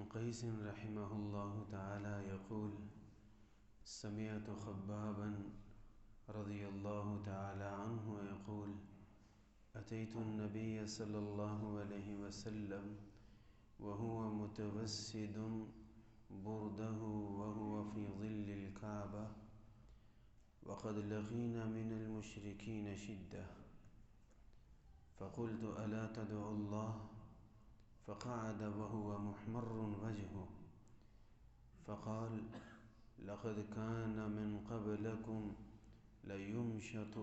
قيس رحمه الله تعالى يقول: سمعت خبابا رضي الله تعالى عنه يقول: أتيت النبي صلى الله عليه وسلم وهو متوسد برده وهو في ظل الكعبة وقد لقينا من المشركين شدة، فقلت: ألا تدعو الله؟ فقعد وهو محمر وجهه فقال: لقد كان من قبلكم ليمشط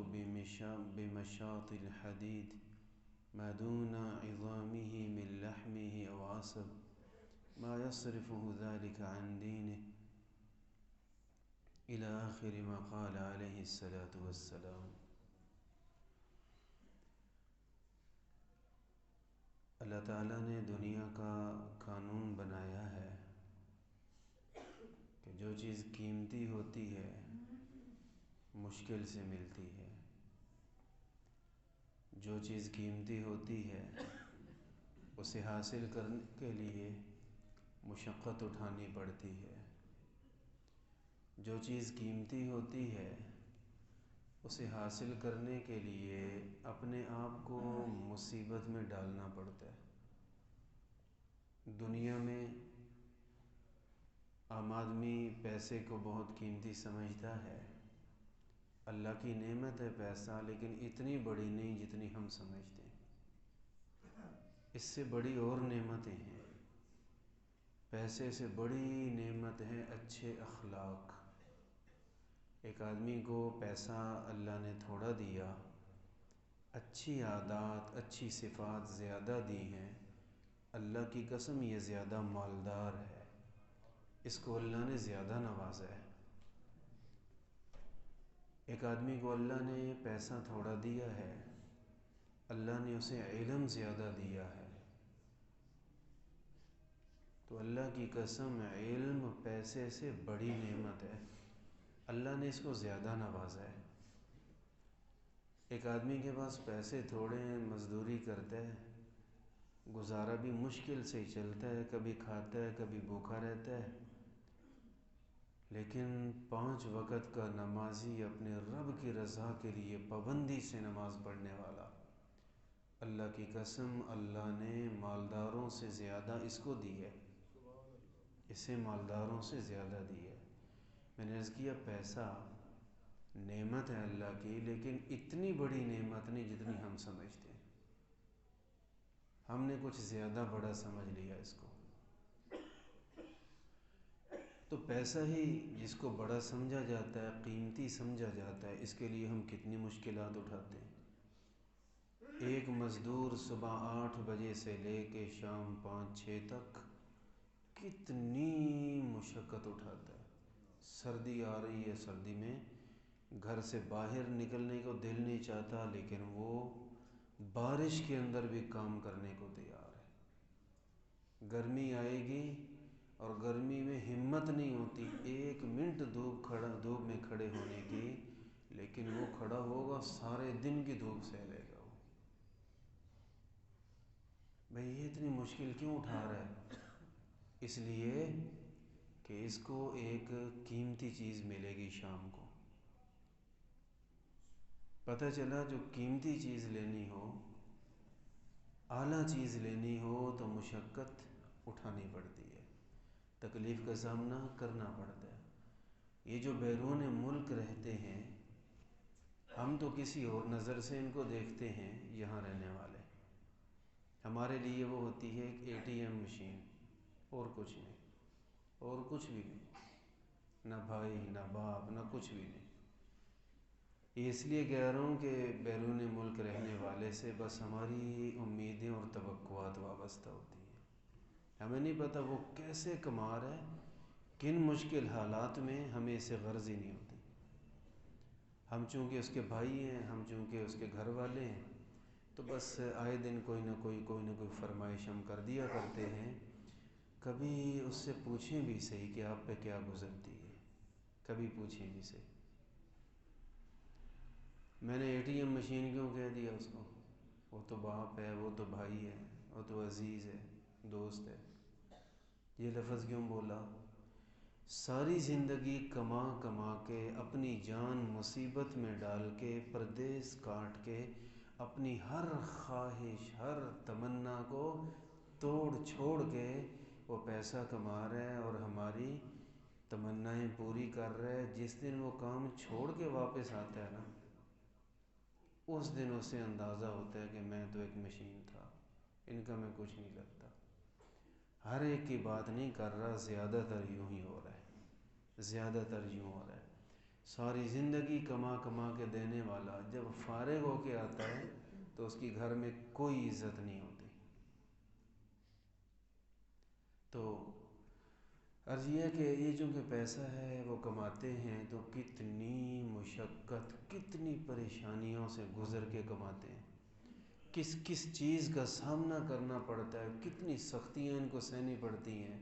بمشاط الحديد ما دون عظامه من لحمه أو عصب ما يصرفه ذلك عن دينه، إلى آخر ما قال عليه الصلاة والسلام۔ اللہ تعالیٰ نے دنیا کا قانون بنایا ہے کہ جو چیز قیمتی ہوتی ہے مشکل سے ملتی ہے، جو چیز قیمتی ہوتی ہے اسے حاصل کرنے کے لیے مشقت اٹھانی پڑتی ہے، جو چیز قیمتی ہوتی ہے اسے حاصل کرنے کے لیے اپنے آپ کو مصیبت میں ڈالنا پڑتا ہے۔ دنیا میں عام آدمی پیسے کو بہت قیمتی سمجھتا ہے، اللہ کی نعمت ہے پیسہ، لیکن اتنی بڑی نہیں جتنی ہم سمجھتے ہیں۔ اس سے بڑی اور نعمتیں ہیں، پیسے سے بڑی نعمت ہے اچھے اخلاق۔ ایک آدمی کو پیسہ اللہ نے تھوڑا دیا، اچھی عادات اچھی صفات زیادہ دی ہیں، اللہ کی قسم یہ زیادہ مالدار ہے، اس کو اللہ نے زیادہ نوازا ہے۔ ایک آدمی کو اللہ نے پیسہ تھوڑا دیا ہے، اللہ نے اسے علم زیادہ دیا ہے، تو اللہ کی قسم علم پیسے سے بڑی نعمت ہے، اللہ نے اس کو زیادہ نوازا ہے۔ ایک آدمی کے پاس پیسے تھوڑے ہیں، مزدوری کرتا ہے، گزارا بھی مشکل سے ہی چلتا ہے، کبھی کھاتا ہے کبھی بھوکا رہتا ہے، لیکن 5 وقت کا نمازی، اپنے رب کی رضا کے لیے پابندی سے نماز پڑھنے والا، اللہ کی قسم اللہ نے مالداروں سے زیادہ اس کو دی ہے، اسے مالداروں سے زیادہ دی ہے۔ میں نے عرض کیا پیسہ نعمت ہے اللہ کی، لیکن اتنی بڑی نعمت نہیں جتنی ہم سمجھتے ہیں، ہم نے کچھ زیادہ بڑا سمجھ لیا اس کو۔ تو پیسہ ہی جس کو بڑا سمجھا جاتا ہے، قیمتی سمجھا جاتا ہے، اس کے لیے ہم کتنی مشکلات اٹھاتے ہیں۔ ایک مزدور صبح 8 بجے سے لے کے شام 5-6 تک کتنی مشقت اٹھاتا ہے۔ سردی آ رہی ہے، سردی میں گھر سے باہر نکلنے کو دل نہیں چاہتا، لیکن وہ بارش کے اندر بھی کام کرنے کو تیار ہے۔ گرمی آئے گی اور گرمی میں ہمت نہیں ہوتی 1 منٹ دھوپ میں کھڑے ہونے کی، لیکن وہ کھڑا ہوگا سارے دن کی دھوپ سہ لے گا۔ بھئی یہ اتنی مشکل کیوں اٹھا رہا ہے؟ اس لیے کہ اس کو ایک قیمتی چیز ملے گی شام کو۔ پتہ چلا جو قیمتی چیز لینی ہو، اعلیٰ چیز لینی ہو تو مشقت اٹھانی پڑتی ہے، تکلیف کا سامنا کرنا پڑتا ہے۔ یہ جو بیرون ملک رہتے ہیں، ہم تو کسی اور نظر سے ان کو دیکھتے ہیں، یہاں رہنے والے، ہمارے لیے وہ ہوتی ہے ایک ATM مشین، اور کچھ نہیں، اور کچھ بھی نہیں، نہ بھائی نہ باپ نہ کچھ بھی نہیں۔ یہ اس لیے کہہ رہا ہوں کہ بیرون ملک رہنے والے سے بس ہماری امیدیں اور توقعات وابستہ ہوتی ہیں، ہمیں نہیں پتہ وہ کیسے کما رہا ہے، کن مشکل حالات میں، ہمیں اسے غرض ہی نہیں ہوتی۔ ہم چونکہ اس کے بھائی ہیں، ہم چونکہ اس کے گھر والے ہیں، تو بس آئے دن کوئی نہ کوئی فرمائش ہم کر دیا کرتے ہیں۔ کبھی اس سے پوچھیں بھی صحیح کہ آپ پہ کیا گزرتی ہے، کبھی پوچھیں بھی صحیح۔ میں نے ATM مشین کیوں کہہ دیا اس کو؟ وہ تو باپ ہے، وہ تو بھائی ہے، وہ تو عزیز ہے، دوست ہے۔ یہ لفظ کیوں بولا؟ ساری زندگی کما کما کے اپنی جان مصیبت میں ڈال کے پردیس کاٹ کے اپنی ہر خواہش ہر تمنا کو توڑ چھوڑ کے وہ پیسہ کما رہے ہیں اور ہماری تمنائیں پوری کر رہے ہیں. جس دن وہ کام چھوڑ کے واپس آتا ہے نا، اس دن اسے اندازہ ہوتا ہے کہ میں تو ایک مشین تھا، ان کا میں کچھ نہیں لگتا. ہر ایک کی بات نہیں کر رہا، زیادہ تر یوں ہی ہو رہا ہے، زیادہ تر یوں ہو رہا ہے. ساری زندگی کما کما کے دینے والا جب فارغ ہو کے آتا ہے تو اس کی گھر میں کوئی عزت نہیں ہوتی. تو عرض یہ کہ یہ چونکہ پیسہ ہے وہ کماتے ہیں تو کتنی مشقت کتنی پریشانیوں سے گزر کے کماتے ہیں، کس کس چیز کا سامنا کرنا پڑتا ہے، کتنی سختیاں ان کو سہنی پڑتی ہیں.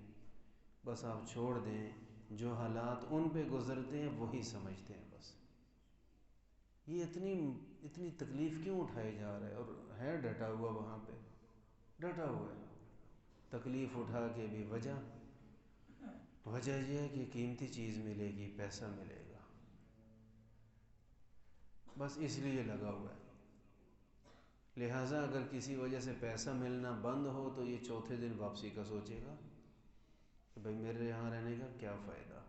بس آپ چھوڑ دیں، جو حالات ان پہ گزرتے ہیں وہی سمجھتے ہیں. بس یہ اتنی تکلیف کیوں اٹھائی جا رہا ہے؟ اور ہے ڈٹا ہوا وہاں پہ، ڈٹا ہوا ہے. تکلیف اٹھا کے بھی وجہ یہ ہے کہ قیمتی چیز ملے گی، پیسہ ملے گا، بس اس لیے لگا ہوا ہے. لہٰذا اگر کسی وجہ سے پیسہ ملنا بند ہو تو یہ چوتھے دن واپسی کا سوچے گا کہ بھئی میرے یہاں رہنے کا کیا فائدہ.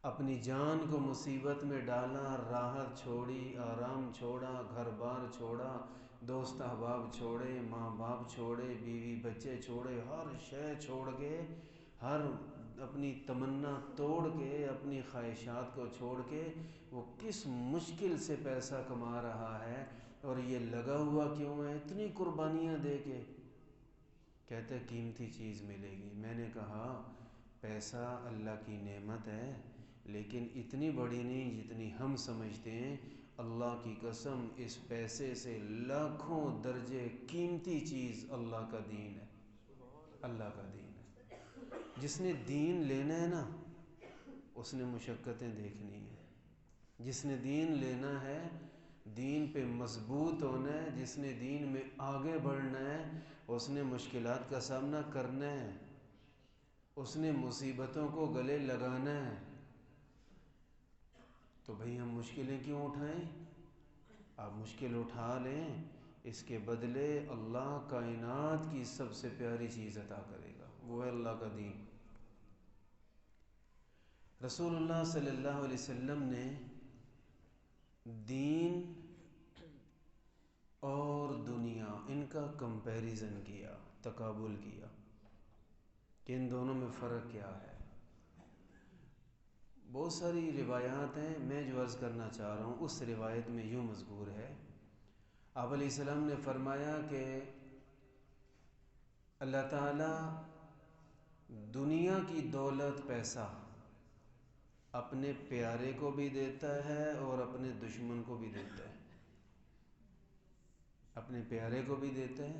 اپنی جان کو مصیبت میں ڈالا، راحت چھوڑی، آرام چھوڑا، گھر بار چھوڑا، دوست احباب چھوڑے، ماں باپ چھوڑے، بیوی بچے چھوڑے، ہر شے چھوڑ کے، ہر اپنی تمنا توڑ کے، اپنی خواہشات کو چھوڑ کے وہ کس مشکل سے پیسہ کما رہا ہے. اور یہ لگا ہوا کیوں ہے؟ اتنی قربانیاں دے کے کہتے قیمتی چیز ملے گی. میں نے کہا پیسہ اللہ کی نعمت ہے، لیکن اتنی بڑی نہیں جتنی ہم سمجھتے ہیں. اللہ کی قسم اس پیسے سے لاکھوں درجے قیمتی چیز اللہ کا دین ہے، اللہ کا دین ہے. جس نے دین لینا ہے نا اس نے مشقتیں دیکھنی ہیں. جس نے دین لینا ہے، دین پہ مضبوط ہونا ہے، جس نے دین میں آگے بڑھنا ہے اس نے مشکلات کا سامنا کرنا ہے، اس نے مصیبتوں کو گلے لگانا ہے. تو بھئی ہم مشکلیں کیوں اٹھائیں؟ آپ مشکل اٹھا لیں، اس کے بدلے اللہ کائنات کی سب سے پیاری چیز عطا کرے گا، وہ ہے اللہ کا دین. رسول اللہ صلی اللہ علیہ وسلم نے دین اور دنیا ان کا کمپیریزن کیا، تقابل کیا کہ ان دونوں میں فرق کیا ہے. بہت ساری روایات ہیں، میں جو عرض کرنا چاہ رہا ہوں اس روایت میں یوں مذکور ہے. آپ علیہ السلام نے فرمایا کہ اللہ تعالیٰ دنیا کی دولت پیسہ اپنے پیارے کو بھی دیتا ہے اور اپنے دشمن کو بھی دیتا ہے. اپنے پیارے کو بھی دیتا ہے،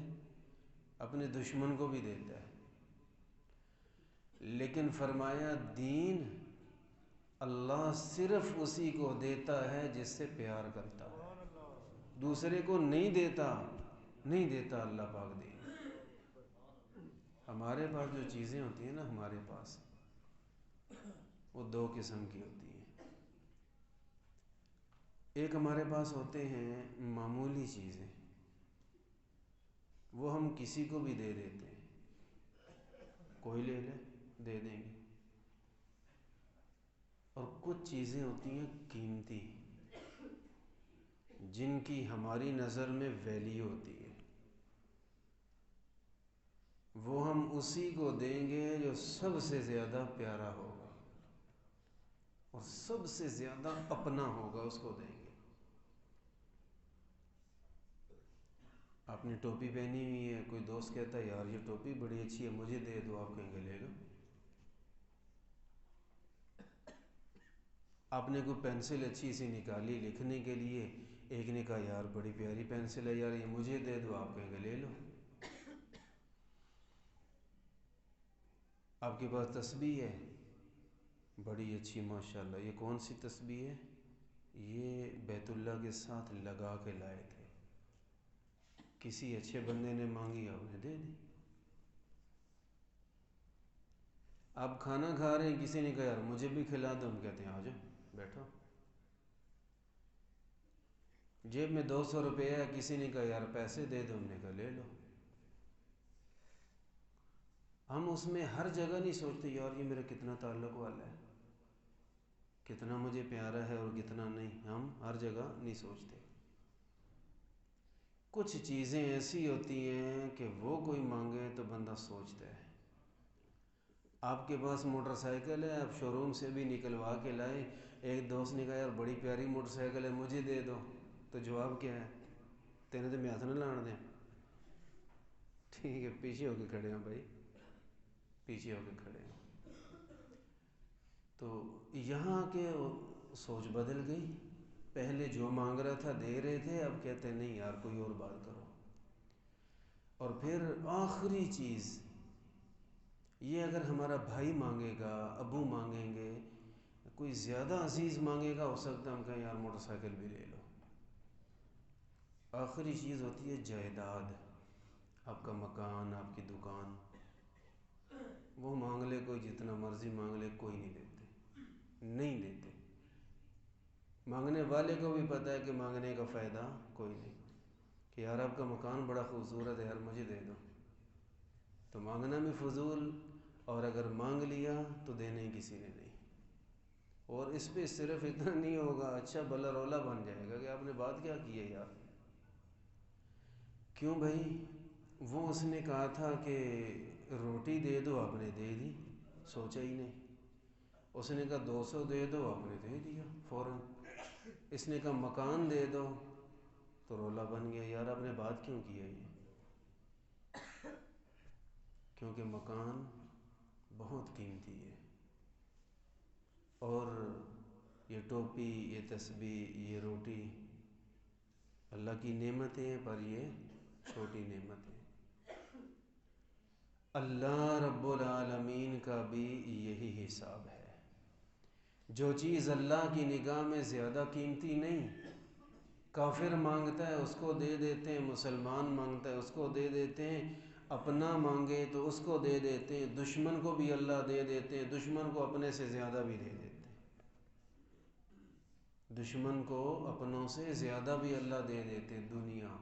اپنے دشمن کو بھی دیتا ہے. لیکن فرمایا دین اللہ صرف اسی کو دیتا ہے جس سے پیار کرتا ہے، دوسرے کو نہیں دیتا اللہ پاک دین. ہمارے پاس جو چیزیں ہوتی ہیں نا، ہمارے پاس وہ دو قسم کی ہوتی ہیں. ایک ہمارے پاس ہوتے ہیں معمولی چیزیں، وہ ہم کسی کو بھی دے دیتے ہیں، کوئی لے لے دے دیں گے. اور کچھ چیزیں ہوتی ہیں قیمتی، جن کی ہماری نظر میں ویلیو ہوتی ہے، وہ ہم اسی کو دیں گے جو سب سے زیادہ پیارا ہوگا اور سب سے زیادہ اپنا ہوگا، اس کو دیں گے. آپ نے ٹوپی پہنی ہوئی ہے، کوئی دوست کہتا ہے یار یہ ٹوپی بڑی اچھی ہے مجھے دے دو، آپ کہیں گے لے لو. آپ نے کوئی پینسل اچھی سی نکالی لکھنے کے لیے، ایک نے کہا یار بڑی پیاری پینسل ہے یار یہ مجھے دے دو، آپ کہیں گے لے لو. آپ کے پاس تسبیح ہے بڑی اچھی ماشاءاللہ، یہ کون سی تسبیح ہے؟ یہ بیت اللہ کے ساتھ لگا کے لائے تھے، کسی اچھے بندے نے مانگی آپ نے دے دی. آپ کھانا کھا رہے ہیں، کسی نے کہا یار مجھے بھی کھلا دو، ہم کہتے ہیں آ جاؤ بیٹھو۔ جیب میں 200 روپے ہے، کسی نے کہا یار پیسے دے دو، ہم نے کہا لے لو۔ ہم اس میں ہر جگہ نہیں سوچتے یار یہ میرا کتنا تعلق والا ہے، کتنا مجھے پیارا ہے اور کتنا نہیں، ہم ہر جگہ نہیں سوچتے۔ کچھ چیزیں ایسی ہوتی ہیں کہ وہ کوئی مانگے تو بندہ سوچتا ہے۔ آپ کے پاس موٹر سائیکل ہے، آپ شو روم سے بھی نکلوا کے لائے، ایک دوست نے کہا یار بڑی پیاری موٹر سائیکل ہے مجھے دے دو، تو جواب کیا ہے؟ تینے تو میں ہاتھ نہ لاڑ دیں۔ ٹھیک ہے، پیچھے ہو کے کھڑے ہیں بھائی، پیچھے ہو کے کھڑے ہیں۔ تو یہاں کے سوچ بدل گئی، پہلے جو مانگ رہا تھا دے رہے تھے، اب کہتے ہیں نہیں یار کوئی اور بات کرو۔ اور پھر آخری چیز یہ، اگر ہمارا بھائی مانگے گا، ابو مانگیں گے، کوئی زیادہ عزیز مانگے گا، ہو سکتا ہے ہم کہیں یار موٹر سائیکل بھی لے لو۔ آخری چیز ہوتی ہے جائیداد، آپ کا مکان، آپ کی دکان۔ وہ مانگ لے کوئی جتنا مرضی مانگ لے، کوئی نہیں دیتے، نہیں دیتے۔ مانگنے والے کو بھی پتہ ہے کہ مانگنے کا فائدہ کوئی نہیں، کہ یار آپ کا مکان بڑا خوبصورت ہے یار مجھے دے دو، تو مانگنا بھی فضول، اور اگر مانگ لیا تو دینے کسی نے نہیں۔ اور اس پہ صرف اتنا نہیں ہوگا، اچھا بلا رولا بن جائے گا کہ آپ نے بات کیا کی ہے یار۔ کیوں بھائی؟ وہ اس نے کہا تھا کہ روٹی دے دو، آپ نے دے دی، سوچا ہی نہیں۔ اس نے کہا 200 دے دو، آپ نے دے دیا فوراً۔ اس نے کہا مکان دے دو، تو رولا بن گیا یار آپ نے بات کیوں کی ہے یہ؟ کیونکہ مکان بہت قیمتی ہے، اور یہ ٹوپی، یہ تسبیح، یہ روٹی اللہ کی نعمتیں ہیں، پر یہ چھوٹی نعمت ہے۔ اللہ رب العالمین کا بھی یہی حساب ہے، جو چیز اللہ کی نگاہ میں زیادہ قیمتی نہیں، کافر مانگتا ہے اس کو دے دیتے ہیں، مسلمان مانگتا ہے اس کو دے دیتے ہیں، اپنا مانگے تو اس کو دے دیتے ہیں، دشمن کو بھی اللہ دے دیتے ہیں، دشمن کو اپنے سے زیادہ بھی دے دیتے ہیں، دشمن کو اپنوں سے زیادہ بھی اللہ دے دیتے ہیں۔ دنیا،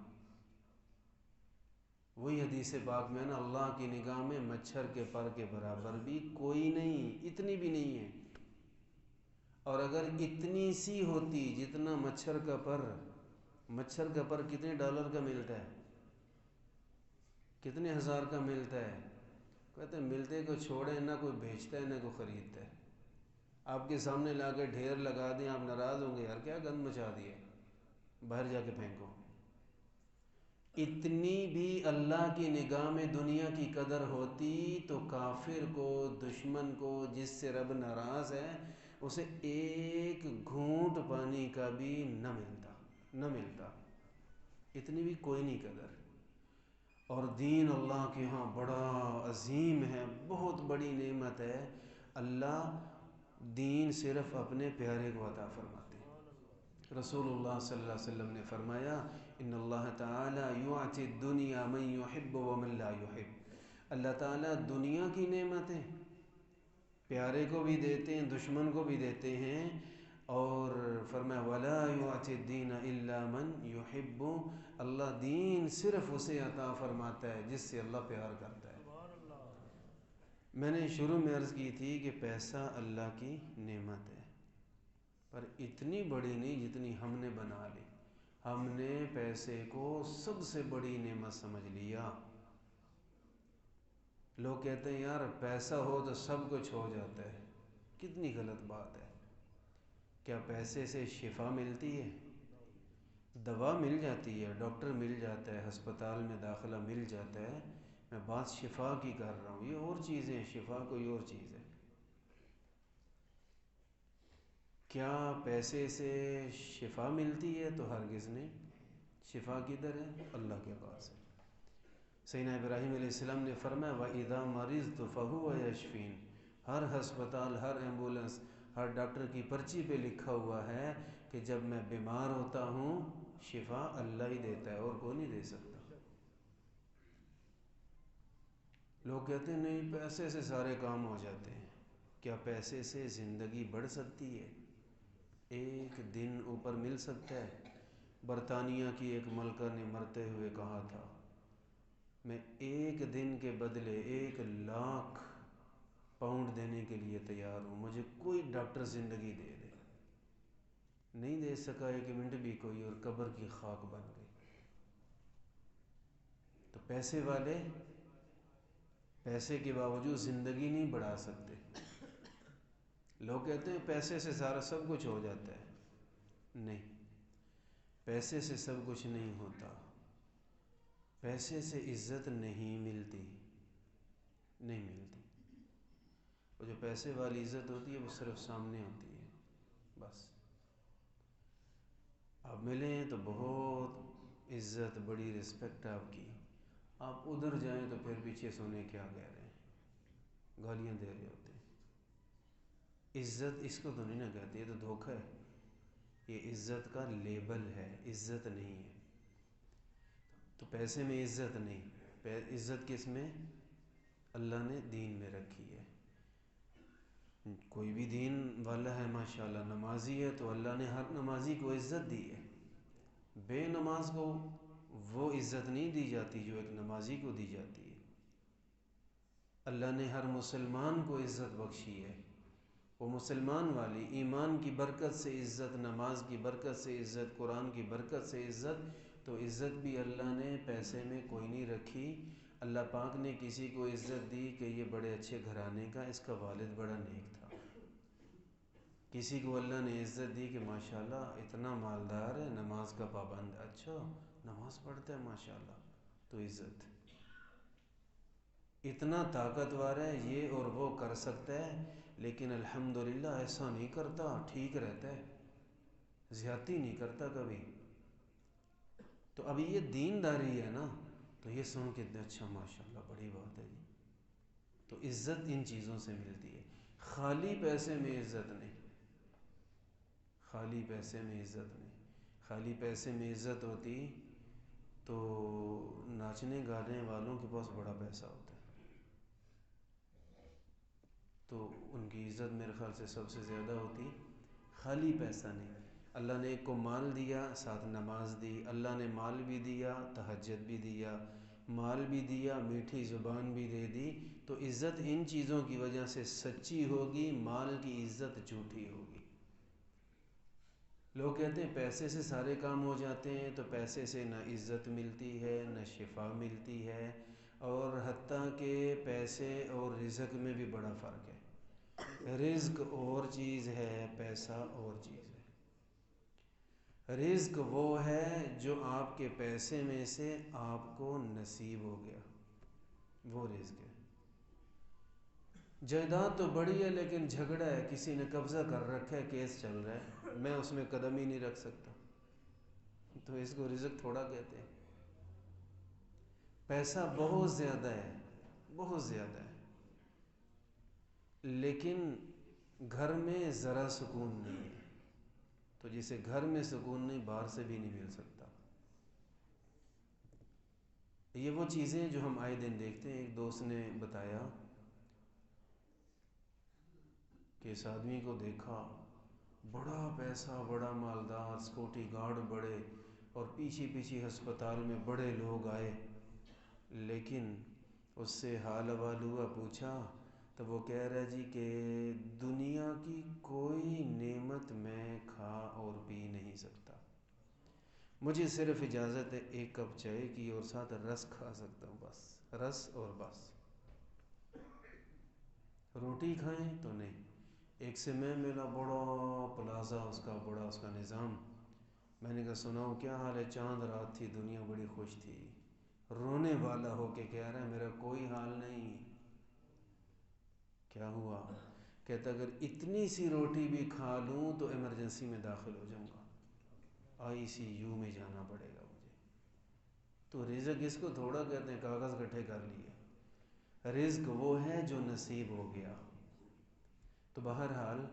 وہی حدیث پاک میں نا، اللہ کی نگاہ میں مچھر کے پر کے برابر بھی کوئی نہیں، اتنی بھی نہیں ہے۔ اور اگر اتنی سی ہوتی جتنا مچھر کا پر، مچھر کا پر کتنے ڈالر کا ملتا ہے؟ کتنے ہزار کا ملتا ہے؟ کہتے ہیں ملتے کو چھوڑیں، نہ کوئی بیچتا ہے نہ کوئی خریدتا ہے۔ آپ کے سامنے لا کے ڈھیر لگا دیں، آپ ناراض ہوں گے یار کیا گند مچا دی ہے، باہر جا کے پھینکو۔ اتنی بھی اللہ کی نگاہ میں دنیا کی قدر ہوتی تو کافر کو، دشمن کو، جس سے رب ناراض ہے، اسے ایک گھونٹ پانی کا بھی نہ ملتا، اتنی بھی کوئی نہیں قدر۔ اور دین اللہ کے ہاں بڑا عظیم ہے، بہت بڑی نعمت ہے۔ اللہ دین صرف اپنے پیارے کو عطا فرماتے ہیں۔ رسول اللہ صلی اللہ علیہ وسلم نے فرمایا ان اللہ تعالی یعطی الدنیا من یحب ومن لا یحب، اللہ تعالیٰ دنیا کی نعمتیں پیارے کو بھی دیتے ہیں، دشمن کو بھی دیتے ہیں، اور فرمایا ولا یعطی الدین الا من یحب، اللہ دین صرف اسے عطا فرماتا ہے جس سے اللہ پیار کرتا ہے۔ میں نے شروع میں عرض کی تھی کہ پیسہ اللہ کی نعمت ہے، پر اتنی بڑی نہیں جتنی ہم نے بنا لی۔ ہم نے پیسے کو سب سے بڑی نعمت سمجھ لیا۔ لوگ کہتے ہیں یار پیسہ ہو تو سب کچھ ہو جاتا ہے، کتنی غلط بات ہے۔ کیا پیسے سے شفا ملتی ہے؟ دوا مل جاتی ہے، ڈاکٹر مل جاتا ہے، ہسپتال میں داخلہ مل جاتا ہے، میں بات شفا کی کر رہا ہوں، یہ اور چیزیں ہیں، شفا کوئی اور چیز ہے۔ کیا پیسے سے شفا ملتی ہے؟ تو ہرگز نہیں۔ شفا کدھر ہے؟ اللہ کے پاس ہے۔ سیدنا ابراہیم علیہ السلام نے فرمایا وَإِذَا مَرِضْتُ فَهُوَ يَشْفِينِ، ہر ہسپتال، ہر ایمبولنس، ہر ڈاکٹر کی پرچی پہ لکھا ہوا ہے کہ جب میں بیمار ہوتا ہوں شفا اللہ ہی دیتا ہے، اور کوئی نہیں دے سکتا۔ لوگ کہتے ہیں نہیں پیسے سے سارے کام ہو جاتے ہیں. کیا پیسے سے زندگی بڑھ سکتی ہے؟ ایک دن اوپر مل سکتا ہے؟ برطانیہ کی ایک ملکہ نے مرتے ہوئے کہا تھا میں ایک دن کے بدلے 1,00,000 پاؤنڈ دینے کے لیے تیار ہوں، مجھے کوئی ڈاکٹر زندگی دے دے. نہیں دے سکا 1 منٹ بھی کوئی، اور قبر کی خاک بن گئی. تو پیسے والے پیسے کے باوجود زندگی نہیں بڑھا سکتے. لوگ کہتے ہیں پیسے سے سارا سب کچھ ہو جاتا ہے. نہیں، پیسے سے سب کچھ نہیں ہوتا. پیسے سے عزت نہیں ملتی، نہیں ملتی. وہ جو پیسے والی عزت ہوتی ہے وہ صرف سامنے ہوتی ہے بس. آپ ملیں تو بہت عزت، بڑی رسپیکٹ آپ کی. آپ ادھر جائیں تو پھر پیچھے سونے کیا کہہ رہے ہیں، گالیاں دے رہے ہوتے ہیں. عزت اس کو تو نہیں نہ کہتے، یہ تو دھوکہ ہے. یہ عزت کا لیبل ہے، عزت نہیں ہے. تو پیسے میں عزت نہیں. عزت کس میں؟ اللہ نے دین میں رکھی ہے. کوئی بھی دین والا ہے ماشاءاللہ، نمازی ہے تو اللہ نے ہر نمازی کو عزت دی ہے. بے نماز کو وہ عزت نہیں دی جاتی جو ایک نمازی کو دی جاتی ہے. اللہ نے ہر مسلمان کو عزت بخشی ہے. وہ مسلمان والی ایمان کی برکت سے عزت، نماز کی برکت سے عزت، قرآن کی برکت سے عزت. تو عزت بھی اللہ نے پیسے میں کوئی نہیں رکھی. اللہ پاک نے کسی کو عزت دی کہ یہ بڑے اچھے گھرانے کا، اس کا والد بڑا نیک تھا. کسی کو اللہ نے عزت دی کہ ماشاءاللہ اتنا مالدار ہے، نماز کا پابند، اچھا نماز پڑھتا ہے ماشاءاللہ، تو عزت. اتنا طاقتور ہے، یہ اور وہ کر سکتا ہے، لیکن الحمدللہ ایسا نہیں کرتا، ٹھیک رہتا ہے، زیادتی نہیں کرتا کبھی. تو ابھی یہ دینداری ہے نا، تو یہ سن کے اچھا ماشاءاللہ بڑی بات ہے جی. تو عزت ان چیزوں سے ملتی ہے، خالی پیسے میں عزت نہیں. خالی پیسے میں عزت نہیں. خالی پیسے میں عزت ہوتی تو ناچنے گانے والوں کے پاس بڑا پیسہ ہوتا ہے، تو ان کی عزت میرے خیال سے سب سے زیادہ ہوتی. خالی پیسہ نہیں. اللہ نے ایک کو مال دیا، ساتھ نماز دی. اللہ نے مال بھی دیا، تہجد بھی دیا. مال بھی دیا، میٹھی زبان بھی دے دی. تو عزت ان چیزوں کی وجہ سے سچی ہوگی، مال کی عزت جھوٹی ہوگی. لوگ کہتے ہیں پیسے سے سارے کام ہو جاتے ہیں، تو پیسے سے نہ عزت ملتی ہے، نہ شفا ملتی ہے، اور حتیٰ کہ پیسے اور رزق میں بھی بڑا فرق ہے. رزق اور چیز ہے، پیسہ اور چیز ہے. رزق وہ ہے جو آپ کے پیسے میں سے آپ کو نصیب ہو گیا، وہ رزق ہے. جائیداد تو بڑی ہے لیکن جھگڑا ہے، کسی نے قبضہ کر رکھا ہے، کیس چل رہا ہے، میں اس میں قدم ہی نہیں رکھ سکتا، تو اس کو رزق تھوڑا کہتے ہیں. پیسہ بہت زیادہ ہے، بہت زیادہ ہے، لیکن گھر میں ذرا سکون نہیں ہے. تو جسے گھر میں سکون نہیں، باہر سے بھی نہیں مل سکتا. یہ وہ چیزیں جو ہم آئے دن دیکھتے ہیں. ایک دوست نے بتایا کہ اس آدمی کو دیکھا، بڑا پیسہ، بڑا مالدار، سیکورٹی گارڈ بڑے، اور پیچھے پیچھے ہسپتال میں بڑے لوگ آئے، لیکن اس سے حال احوال ہوا، پوچھا تو وہ کہہ رہا جی کہ دنیا کی کوئی نعمت میں کھا اور پی نہیں سکتا، مجھے صرف اجازت ہے 1 کپ چائے کی اور ساتھ رس کھا سکتا ہوں، بس رس اور بس. روٹی کھائیں تو نہیں. ایک سے میں ملا، بڑا پلازا اس کا، بڑا اس کا نظام. میں نے کہا سناؤ کیا حال ہے؟ چاند رات تھی، دنیا بڑی خوش تھی. رونے والا ہو کے کہہ رہا ہے میرا کوئی حال نہیں. کیا ہوا؟ کہتا اگر اتنی سی روٹی بھی کھا لوں تو ایمرجنسی میں داخل ہو جاؤں گا، ICU میں جانا پڑے گا مجھے. تو رزق اس کو تھوڑا کہتے ہیں کاغذ گٹھے کر لیے. رزق وہ ہے جو نصیب ہو گیا. تو بہرحال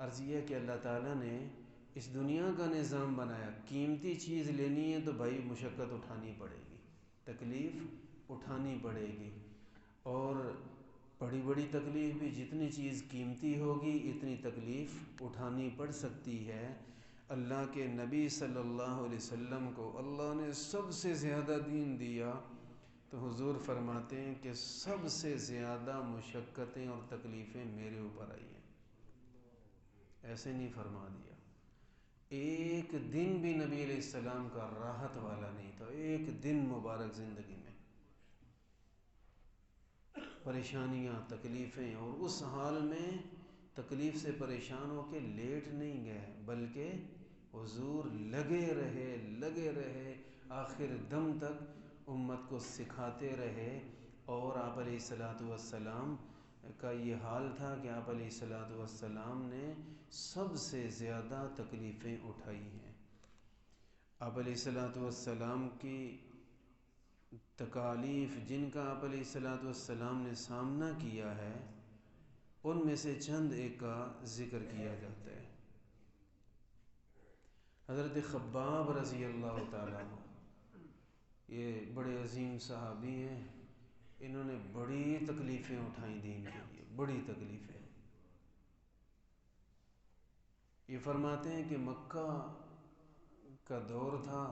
عرض یہ ہے کہ اللہ تعالیٰ نے اس دنیا کا نظام بنایا. قیمتی چیز لینی ہے تو بھائی مشقت اٹھانی پڑے گی، تکلیف اٹھانی پڑے گی. اور بڑی بڑی تکلیف بھی، جتنی چیز قیمتی ہوگی اتنی تکلیف اٹھانی پڑ سکتی ہے۔ اللہ کے نبی صلی اللہ علیہ وسلم کو اللہ نے سب سے زیادہ دین دیا، تو حضور فرماتے ہیں کہ سب سے زیادہ مشقتیں اور تکلیفیں میرے اوپر آئی ہیں۔ ایسے نہیں فرما دیا، ایک دن بھی نبی علیہ السلام کا راحت والا نہیں تھا، ایک دن مبارک زندگی میں پریشانیاں، تکلیفیں، اور اس حال میں تکلیف سے پریشان ہو کے لیٹ نہیں گئے، بلکہ حضور لگے رہے آخر دم تک امت کو سکھاتے رہے۔ اور آپ علیہ الصلاۃ والسلام کا یہ حال تھا کہ آپ علیہ الصلاۃ والسلام نے سب سے زیادہ تکلیفیں اٹھائی ہیں۔ آپ علیہ الصلاۃ والسلام کی تکالیف جن کا آپ علیہ الصلاۃ والسلام نے سامنا کیا ہے، ان میں سے چند ایک کا ذکر کیا جاتا ہے۔ حضرت خباب رضی اللہ تعالیٰ عنہ، یہ بڑے عظیم صحابی ہیں، انہوں نے بڑی تکلیفیں اٹھائیں دین کے لیے، بڑی تکلیفیں۔ یہ فرماتے ہیں کہ مکہ کا دور تھا،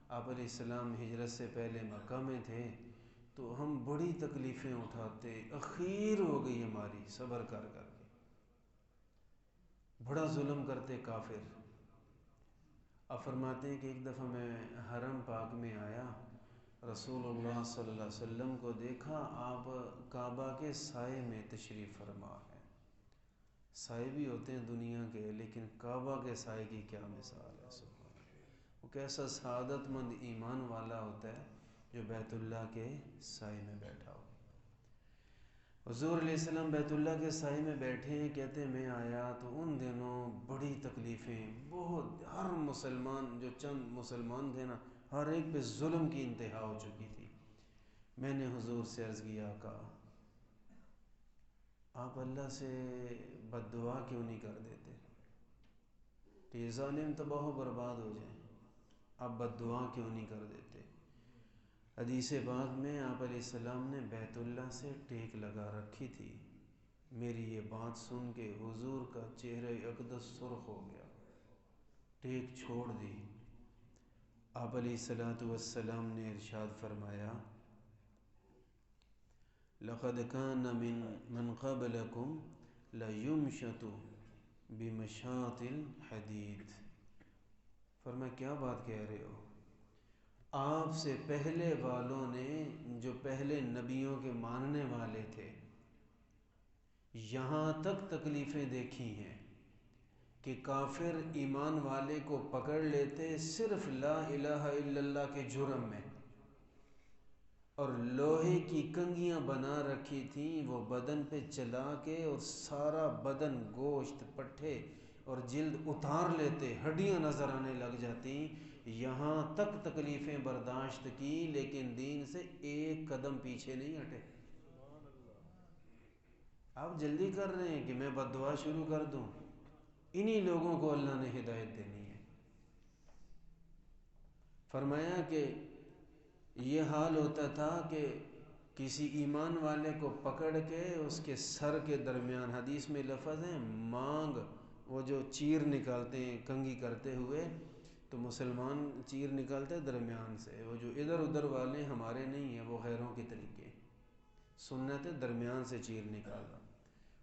آپ علیہ السلام ہجرت سے پہلے مکہ میں تھے، تو ہم بڑی تکلیفیں اٹھاتے، اخیر ہو گئی ہماری صبر کر کے، بڑا ظلم کرتے کافر۔ آپ فرماتے ہیں کہ ایک دفعہ میں حرم پاک میں آیا، رسول اللہ صلی اللہ علیہ وسلم کو دیکھا، آپ کعبہ کے سائے میں تشریف فرما ہے۔ سائے بھی ہوتے ہیں دنیا کے، لیکن کعبہ کے سائے کی کیا مثال ہے، سبحان اللہ۔ وہ کیسا سعادت مند ایمان والا ہوتا ہے جو بیت اللہ کے سائے میں بیٹھا ہو۔ حضور علیہ السلام بیت اللہ کے سائے میں بیٹھے ہیں، کہتے ہیں میں آیا تو ان دنوں بڑی تکلیفیں، بہت، ہر مسلمان، جو چند مسلمان تھے نا، ہر ایک پہ ظلم کی انتہا ہو چکی تھی۔ میں نے حضور سے عرض کیا، کہا آپ اللہ سے بد دعا کیوں نہیں کر دیتے کہ یہ ظالم تباہ و برباد ہو جائیں، آپ بد دعا کیوں نہیں کر دیتے؟ حدیث پاک میں آپ علیہ السلام نے بیت اللہ سے ٹیک لگا رکھی تھی۔ میری یہ بات سن کے حضور کا چہرہ اقدس سرخ ہو گیا، ٹیک چھوڑ دی۔ آپ علیہ الصلاۃ والسلام نے ارشاد فرمایا، لقد كان من قبلكم ليمشط بمشاط الحديد۔ فرمایا کیا بات کہہ رہے ہو؟ آپ سے پہلے والوں نے، جو پہلے نبیوں کے ماننے والے تھے، یہاں تک تکلیفیں دیکھی ہیں کہ کافر ایمان والے کو پکڑ لیتے صرف لا الہ الا اللہ کے جرم میں، اور لوہے کی کنگیاں بنا رکھی تھیں، وہ بدن پہ چلا کے اور سارا بدن، گوشت، پٹھے اور جلد اتار لیتے، ہڈیاں نظر آنے لگ جاتی۔ یہاں تک تکلیفیں برداشت کی، لیکن دین سے ایک قدم پیچھے نہیں ہٹے۔ آپ جلدی کر رہے ہیں کہ میں بد دعا شروع کر دوں، انہی لوگوں کو اللہ نے ہدایت دینی ہے۔ فرمایا کہ یہ حال ہوتا تھا کہ کسی ایمان والے کو پکڑ کے اس کے سر کے درمیان، حدیث میں لفظ ہے مانگ، وہ جو چیر نکالتے ہیں کنگھی کرتے ہوئے، تو مسلمان چیر نکالتے درمیان سے، وہ جو ادھر ادھر والے ہمارے نہیں ہیں، وہ غیروں کے طریقے، سنت ہے درمیان سے چیر نکالنا۔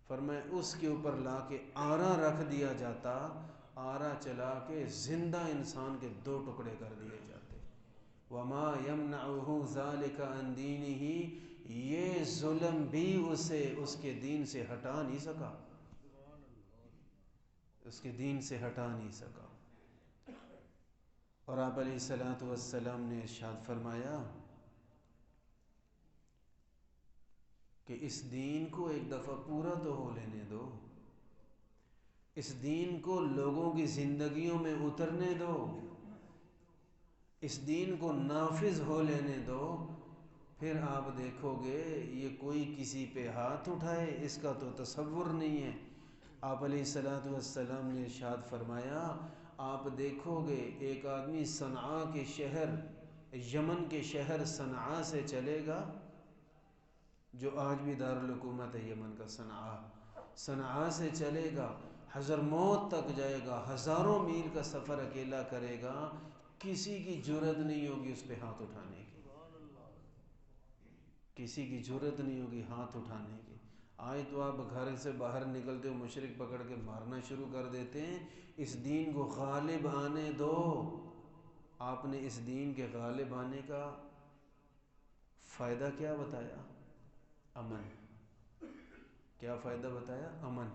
فرمایا اس کے اوپر لا کے آرا رکھ دیا جاتا، آرا چلا کے زندہ انسان کے دو ٹکڑے کر دیے جاتے۔ وما يمنعه ذلك عن دینه، یہ ظلم بھی اسے اس کے دین سے ہٹا نہیں سکا، اس کے دین سے ہٹا نہیں سکا۔ اور آپ علیہ الصلاۃ والسلام نے ارشاد فرمایا کہ اس دین کو ایک دفعہ پورا تو ہو لینے دو، اس دین کو لوگوں کی زندگیوں میں اترنے دو، اس دین کو نافذ ہو لینے دو، پھر آپ دیکھو گے یہ کوئی کسی پہ ہاتھ اٹھائے اس کا تو تصور نہیں ہے۔ آپ علیہ الصلاۃ والسلام نے ارشاد فرمایا، آپ دیکھو گے ایک آدمی صنعاء کے شہر، یمن کے شہر صنعاء سے چلے گا، جو آج بھی دارالحکومت ہے یمن کا صنعاء سے چلے گا، حضرموت تک جائے گا، ہزاروں میل کا سفر اکیلا کرے گا، کسی کی جرت نہیں ہوگی اس پہ ہاتھ اٹھانے کی، کسی کی جرت نہیں ہوگی ہاتھ اٹھانے کی۔ آج تو آپ گھر سے باہر نکلتے ہو مشرک پکڑ کے مارنا شروع کر دیتے ہیں۔ اس دین کو غالب آنے دو۔ آپ نے اس دین کے غالب آنے کا فائدہ کیا بتایا؟ امن۔ کیا فائدہ بتایا؟ امن،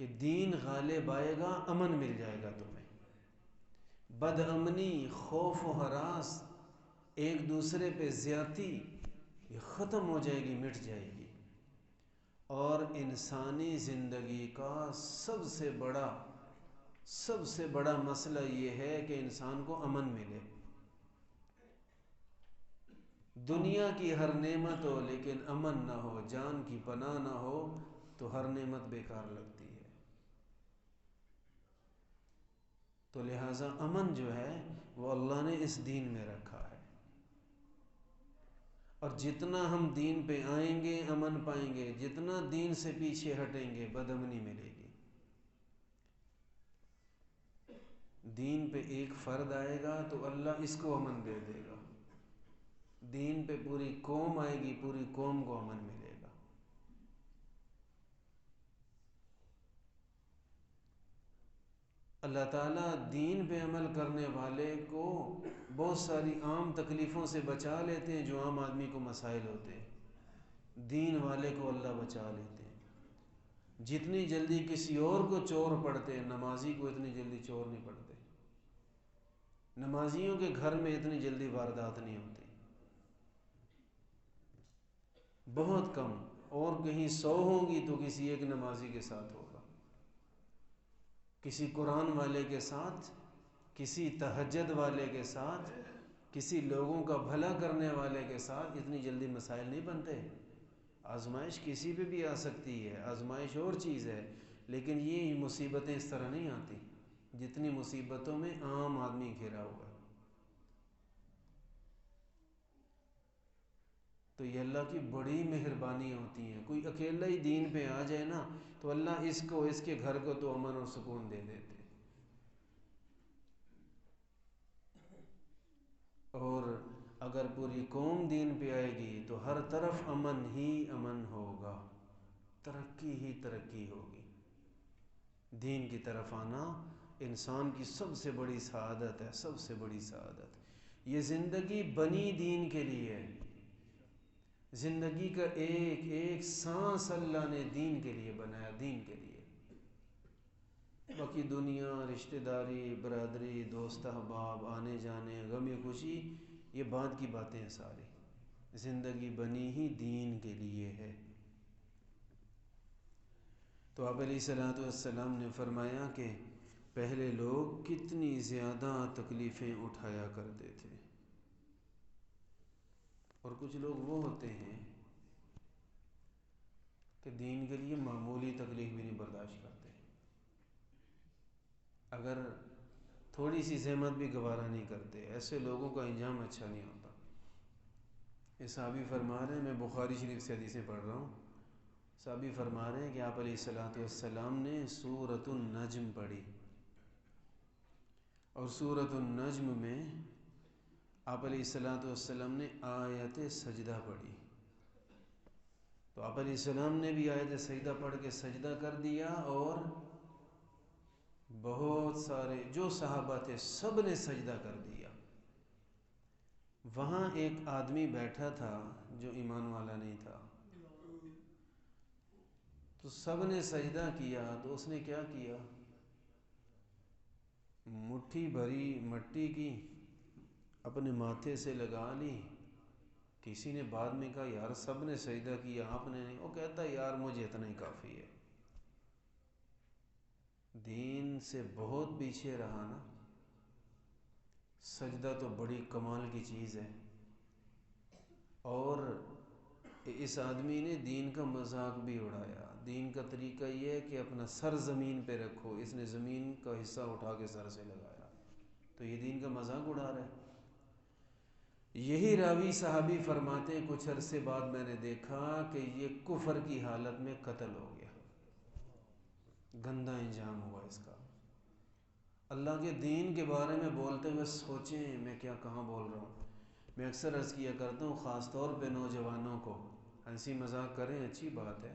کہ دین غالب آئے گا، امن مل جائے گا تمہیں۔ بد امنی، خوف و ہراس، ایک دوسرے پہ زیادتی، یہ ختم ہو جائے گی، مٹ جائے گی۔ اور انسانی زندگی کا سب سے بڑا مسئلہ یہ ہے کہ انسان کو امن ملے۔ دنیا کی ہر نعمت ہو لیکن امن نہ ہو، جان کی پناہ نہ ہو تو ہر نعمت بیکار لگتی ہے۔ تو لہٰذا امن جو ہے وہ اللہ نے اس دین میں رکھا ہے، اور جتنا ہم دین پہ آئیں گے امن پائیں گے، جتنا دین سے پیچھے ہٹیں گے بد امنی ملے گی۔ دین پہ ایک فرد آئے گا تو اللہ اس کو امن دے دے گا، دین پہ پوری قوم آئے گی، پوری قوم کو امن ملے گا۔ اللہ تعالیٰ دین پہ عمل کرنے والے کو بہت ساری عام تکلیفوں سے بچا لیتے ہیں جو عام آدمی کو مسائل ہوتے ہیں، دین والے کو اللہ بچا لیتے ہیں۔ جتنی جلدی کسی اور کو چور پڑتے ہیں، نمازی کو اتنی جلدی چور نہیں پڑتے۔ نمازیوں کے گھر میں اتنی جلدی واردات نہیں ہوتی، بہت کم، اور کہیں 100 ہوں گی تو کسی ایک نمازی کے ساتھ ہوگا، کسی قرآن والے کے ساتھ، کسی تہجد والے کے ساتھ، کسی لوگوں کا بھلا کرنے والے کے ساتھ اتنی جلدی مسائل نہیں بنتے۔ آزمائش کسی پہ بھی آ سکتی ہے، آزمائش اور چیز ہے، لیکن یہ مصیبتیں اس طرح نہیں آتی جتنی مصیبتوں میں عام آدمی گھرا ہوا ہے۔ تو یہ اللہ کی بڑی مہربانی ہوتی ہیں۔ کوئی اکیلا ہی دین پہ آ جائے نا تو اللہ اس کو، اس کے گھر کو تو امن اور سکون دے دیتے۔ اور اگر پوری قوم دین پہ آئے گی تو ہر طرف امن ہی امن ہوگا، ترقی ہی ترقی ہوگی۔ دین کی طرف آنا انسان کی سب سے بڑی سعادت ہے، سب سے بڑی سعادت۔ یہ زندگی بنی دین کے لیے ہے، زندگی کا ایک ایک سانس اللہ نے دین کے لیے بنایا، دین کے لیے۔ باقی دنیا، رشتہ داری، برادری، دوست احباب، آنے جانے، غم خوشی، یہ بعد کی باتیں ہیں ساری۔ زندگی بنی ہی دین کے لیے ہے۔ تو آپ علیہ الصلوۃ والسلام نے فرمایا کہ پہلے لوگ کتنی زیادہ تکلیفیں اٹھایا کرتے تھے، اور کچھ لوگ وہ ہوتے ہیں کہ دین کے لیے معمولی تکلیف بھی نہیں برداشت کرتے، اگر تھوڑی سی زحمت بھی گوارا نہیں کرتے۔ ایسے لوگوں کا انجام اچھا نہیں ہوتا۔ یہ صحابی فرما رہے ہیں، میں بخاری شریف سے حدیثیں پڑھ رہا ہوں، صحابی فرما رہے ہیں کہ آپ علیہ الصلوۃ والسلام نے سورۃ النجم پڑھی، اور سورۃ النجم میں آپ علیہ الصلوۃ والسلام نے آیت سجدہ پڑھی، تو آپ علیہ السلام نے بھی آیت سجدہ پڑھ کے سجدہ کر دیا، اور بہت سارے جو صحابہ تھے سب نے سجدہ کر دیا۔ وہاں ایک آدمی بیٹھا تھا جو ایمان والا نہیں تھا، تو سب نے سجدہ کیا تو اس نے کیا کیا، مٹھی بھری مٹی کی اپنے ماتھے سے لگا لی۔ کسی نے بعد میں کہا یار سب نے سجدہ کیا آپ نے نہیں، وہ کہتا یار مجھے اتنا ہی کافی ہے۔ دین سے بہت پیچھے رہا نا، سجدہ تو بڑی کمال کی چیز ہے۔ اور اس آدمی نے دین کا مذاق بھی اڑایا۔ دین کا طریقہ یہ ہے کہ اپنا سر زمین پہ رکھو، اس نے زمین کا حصہ اٹھا کے سر سے لگایا، تو یہ دین کا مذاق اڑا رہا ہے۔ یہی راوی صحابی فرماتے ہیں کچھ عرصے بعد میں نے دیکھا کہ یہ کفر کی حالت میں قتل ہو گیا، گندا انجام ہوا اس کا۔ اللہ کے دین کے بارے میں بولتے ہوئے سوچیں میں کیا کہاں بول رہا ہوں۔ میں اکثر عرض کیا کرتا ہوں خاص طور پہ نوجوانوں کو، ہنسی مذاق کریں اچھی بات ہے،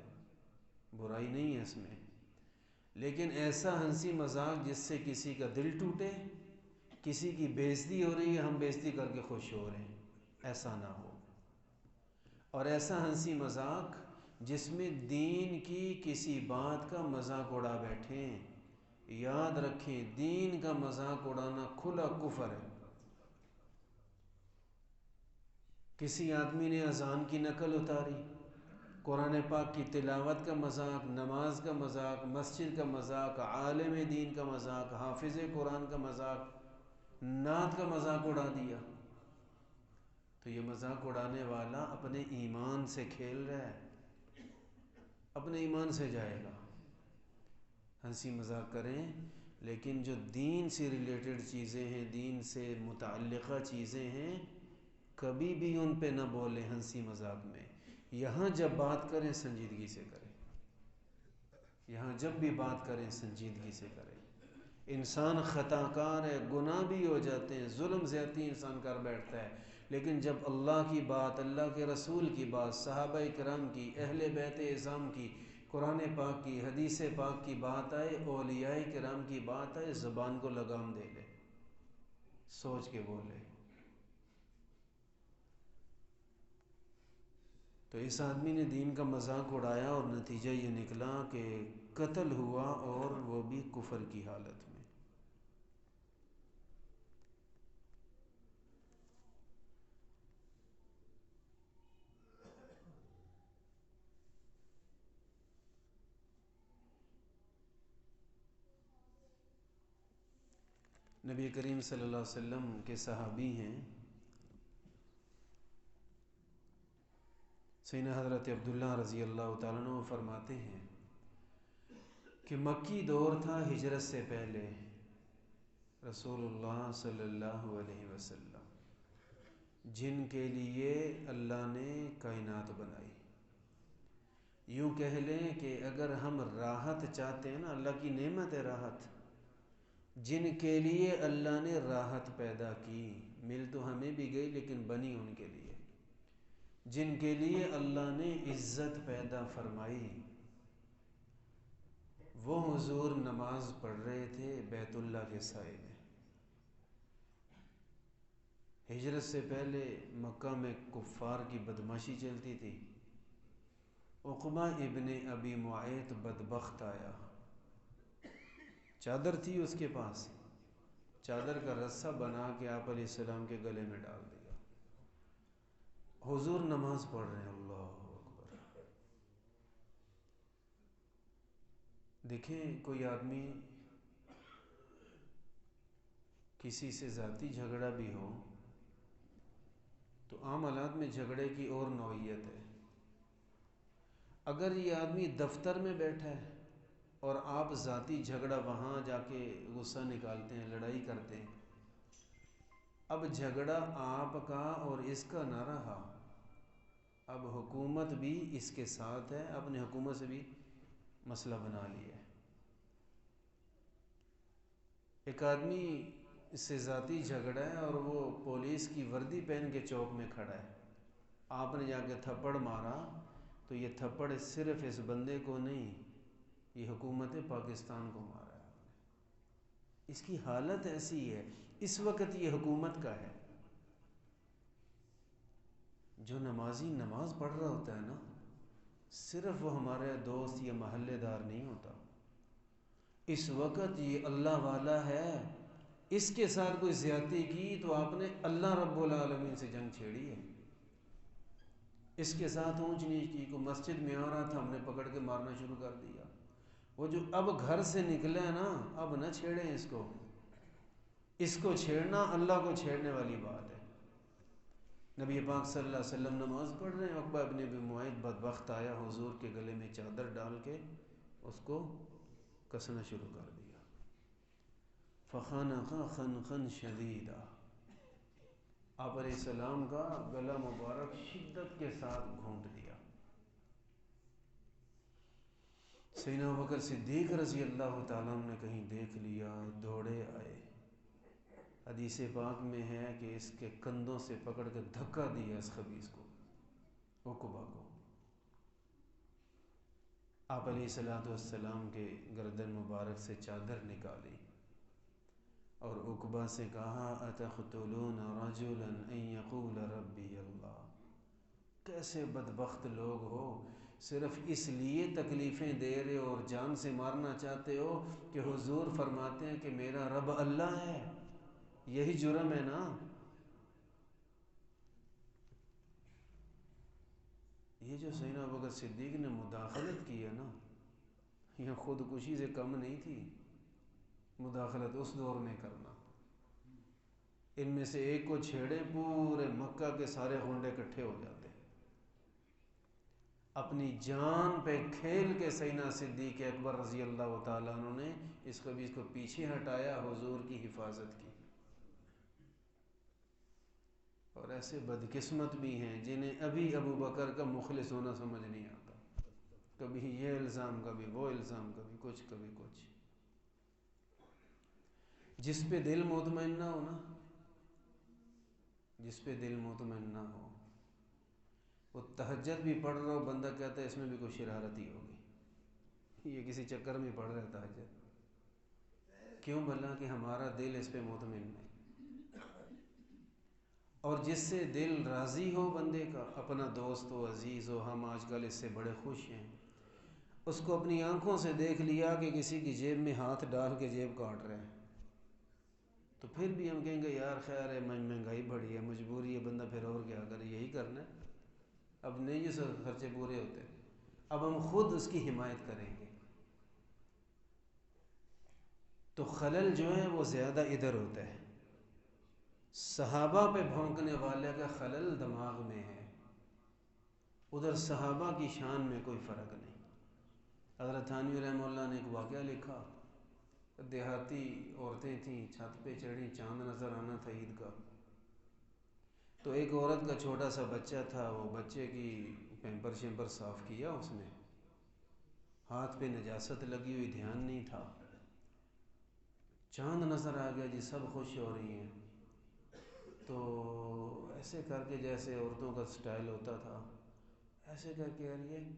برائی نہیں ہے اس میں، لیکن ایسا ہنسی مذاق جس سے کسی کا دل ٹوٹے، کسی کی بےعزتی ہو رہی ہے ہم بےعزتی کر کے خوش ہو رہے ہیں، ایسا نہ ہو۔ اور ایسا ہنسی مذاق جس میں دین کی کسی بات کا مذاق اڑا بیٹھیں، یاد رکھیں دین کا مذاق اڑانا کھلا کفر ہے۔ کسی آدمی نے اذان کی نقل اتاری، قرآن پاک کی تلاوت کا مذاق، نماز کا مذاق، مسجد کا مذاق، عالم دین کا مذاق، حافظ قرآن کا مذاق، نعت کا مذاق اڑا دیا، تو یہ مذاق اڑانے والا اپنے ایمان سے کھیل رہا ہے، اپنے ایمان سے جائے گا۔ ہنسی مذاق کریں لیکن جو دین سے ریلیٹڈ چیزیں ہیں، دین سے متعلقہ چیزیں ہیں، کبھی بھی ان پہ نہ بولیں ہنسی مذاق میں۔ یہاں جب بات کریں سنجیدگی سے کریں، یہاں جب بھی بات کریں سنجیدگی سے کریں۔ انسان خطا کار ہے، گناہ بھی ہو جاتے ہیں، ظلم زیادتی انسان کر بیٹھتا ہے، لیکن جب اللہ کی بات، اللہ کے رسول کی بات، صحابہ کرام کی، اہل بیت اعظام کی، قرآن پاک کی، حدیث پاک کی بات آئے، اولیاء کرام کی بات آئے، زبان کو لگام دے لے، سوچ کے بولے۔ تو اس آدمی نے دین کا مذاق اڑایا اور نتیجہ یہ نکلا کہ قتل ہوا، اور وہ بھی کفر کی حالت میں۔ نبی کریم صلی اللہ علیہ وسلم کے صحابی ہیں سیدنا حضرت عبداللہ رضی اللہ تعالیٰ عنہ، فرماتے ہیں کہ مکی دور تھا ہجرت سے پہلے، رسول اللہ صلی اللہ علیہ وسلم جن کے لیے اللہ نے کائنات بنائی، یوں کہہ لیں کہ اگر ہم راحت چاہتے ہیں نا، اللہ کی نعمت ہے راحت، جن کے لیے اللہ نے راحت پیدا کی، مل تو ہمیں بھی گئی لیکن بنی ان کے لیے، جن کے لیے اللہ نے عزت پیدا فرمائی، وہ حضور نماز پڑھ رہے تھے بیت اللہ کے سائے میں۔ ہجرت سے پہلے مکہ میں کفار کی بدماشی چلتی تھی۔ عقبہ ابن ابی معیط بدبخت آیا، چادر تھی اس کے پاس، چادر کا رسہ بنا کے آپ علیہ السلام کے گلے میں ڈال دیا۔ حضور نماز پڑھ رہے ہیں، اللہ اکبر۔ دیکھیں کوئی آدمی کسی سے ذاتی جھگڑا بھی ہو تو عام حالات میں جھگڑے کی اور نوعیت ہے۔ اگر یہ آدمی دفتر میں بیٹھا ہے اور آپ ذاتی جھگڑا وہاں جا کے غصہ نکالتے ہیں، لڑائی کرتے ہیں، اب جھگڑا آپ کا اور اس کا نہ رہا، اب حکومت بھی اس کے ساتھ ہے، اپنے حکومت سے بھی مسئلہ بنا لیا ہے۔ ایک آدمی اس سے ذاتی جھگڑا ہے اور وہ پولیس کی وردی پہن کے چوک میں کھڑا ہے، آپ نے جا کے تھپڑ مارا تو یہ تھپڑ صرف اس بندے کو نہیں، یہ حکومت پاکستان کو مارا ہے۔ اس کی حالت ایسی ہے، اس وقت یہ حکومت کا ہے۔ جو نمازی نماز پڑھ رہا ہوتا ہے نا، صرف وہ ہمارے دوست یا محلے دار نہیں ہوتا، اس وقت یہ اللہ والا ہے، اس کے ساتھ کوئی زیادتی کی تو آپ نے اللہ رب العالمین سے جنگ چھیڑی ہے۔ اس کے ساتھ اونچ نیچ کی، کوئی مسجد میں آ رہا تھا ہم نے پکڑ کے مارنا شروع کر دیا، وہ جو اب گھر سے نکلے نا، اب نہ چھیڑیں اس کو، اس کو چھیڑنا اللہ کو چھیڑنے والی بات ہے۔ نبی پاک صلی اللہ علیہ وسلم نماز پڑھ رہے ہیں، عقبہ ابن ابی معیط بدبخت آیا، حضور کے گلے میں چادر ڈال کے اس کو کسنا شروع کر دیا۔ فخنق خنقا شدیدا، آپ علیہ السلام کا گلا مبارک شدت کے ساتھ گھونٹ دیا۔ سیدنا ابوبکر صدیق رضی اللہ تعالیٰ عنہ نے کہیں دیکھ لیا، دوڑے آئے۔ حدیث پاک میں ہے کہ اس کے کندھوں سے پکڑ کے دھکا دیا اس خبیث کو، عقبہ کو۔ آپ علیہ السلام کے گردن مبارک سے چادر نکالی اور عقبہ سے کہا اتقتلون رجلا ان یقول ربی اللہ۔ کیسے بدبخت لوگ ہو، صرف اس لیے تکلیفیں دے رہے ہو اور جان سے مارنا چاہتے ہو کہ حضور فرماتے ہیں کہ میرا رب اللہ ہے۔ یہی جرم ہے نا۔ یہ جو سیدنا ابوبکر صدیق نے مداخلت کی ہے نا، یہ خودکشی سے کم نہیں تھی۔ مداخلت اس دور میں کرنا، ان میں سے ایک کو چھیڑے پورے مکہ کے سارے غنڈے اکٹھے ہو جاتے۔ اپنی جان پہ کھیل کے سیدنا صدیق اکبر رضی اللہ تعالیٰ عنہ نے اس خبیث کو پیچھے ہٹایا، حضور کی حفاظت کی۔ اور ایسے بدقسمت بھی ہیں جنہیں ابھی ابو بکر کا مخلص ہونا سمجھ نہیں آتا، کبھی یہ الزام کبھی وہ الزام، کبھی کچھ کبھی کچھ۔ جس پہ دل مطمئن نہ ہو نا، جس پہ دل مطمئن نہ ہو، وہ تہجد بھی پڑھ رہا ہو، بندہ کہتا ہے اس میں بھی کوئی شرارت ہی ہوگی، یہ کسی چکر میں پڑھ رہا ہے تہجد۔ کیوں بھلا کہ ہمارا دل اس پہ مطمئن نہیں۔ اور جس سے دل راضی ہو بندے کا، اپنا دوست ہو، عزیز ہو، ہم آج کل اس سے بڑے خوش ہیں، اس کو اپنی آنکھوں سے دیکھ لیا کہ کسی کی جیب میں ہاتھ ڈال کے جیب کاٹ رہے ہیں، تو پھر بھی ہم کہیں گے یار خیر ہے، مہنگائی بڑھی ہے، مجبوری ہے، بندہ پھر اور کیا کرے، یہی کرنا ہے۔ اب نہیں یہ سب خرچے پورے ہوتے، اب ہم خود اس کی حمایت کریں گے۔ تو خلل جو ہے وہ زیادہ ادھر ہوتا ہے، صحابہ پہ بھونکنے والے کا خلل دماغ میں ہے، ادھر صحابہ کی شان میں کوئی فرق نہیں۔ حضرت تھانوی رحمہ اللہ نے ایک واقعہ لکھا، دیہاتی عورتیں تھیں، چھت پہ چڑھی، چاند نظر آنا تھا عید کا، تو ایک عورت کا چھوٹا سا بچہ تھا، وہ بچے کی پیمپر شیمپر صاف کیا، اس نے ہاتھ پہ نجاست لگی ہوئی، دھیان نہیں تھا، چاند نظر آ گیا جی، سب خوش ہو رہی ہیں، تو ایسے کر کے جیسے عورتوں کا سٹائل ہوتا تھا، ایسے کر کے یار یہ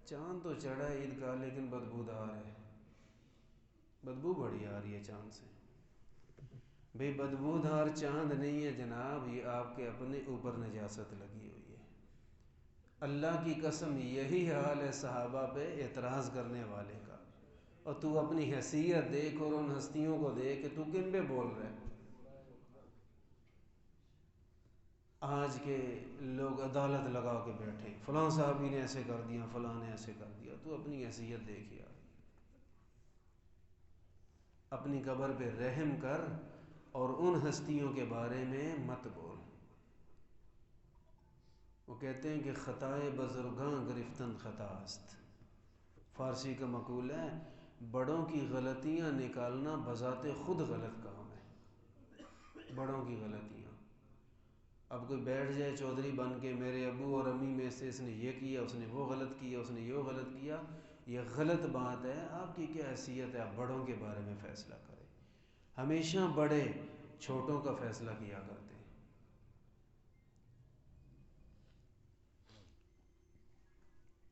چاند تو چڑھا ہے عید کا لیکن بدبودار ہے، بدبو بڑی آ رہی ہے چاند سے۔ بھئی بدبودار چاند نہیں ہے جناب، یہ آپ کے اپنے اوپر نجاست لگی ہوئی ہے۔ اللہ کی قسم یہی حال ہے صحابہ پہ اعتراض کرنے والے کا، اور تو اپنی حیثیت دیکھ اور ان ہستیوں کو دیکھ کہ تو کن پہ بول رہے ہیں۔ آج کے لوگ عدالت لگا کے بیٹھے، فلاں صحابی نے ایسے کر دیا، فلاں نے ایسے کر دیا، تو اپنی حیثیت دیکھ یار، اپنی قبر پہ رحم کر اور ان ہستیوں کے بارے میں مت بول۔ وہ کہتے ہیں کہ خطائے بزرگاں گرفتن خطا است، فارسی کا مقولہ ہے، بڑوں کی غلطیاں نکالنا بذات خود غلط کام ہے۔ بڑوں کی غلطیاں، اب کوئی بیٹھ جائے چودھری بن کے، میرے ابو اور امی میں سے اس نے یہ کیا، اس نے وہ غلط کیا، اس نے یہ غلط کیا، یہ غلط بات ہے۔ آپ کی کیا حیثیت ہے آپ بڑوں کے بارے میں فیصلہ کریں؟ ہمیشہ بڑے چھوٹوں کا فیصلہ کیا کرتے ہیں۔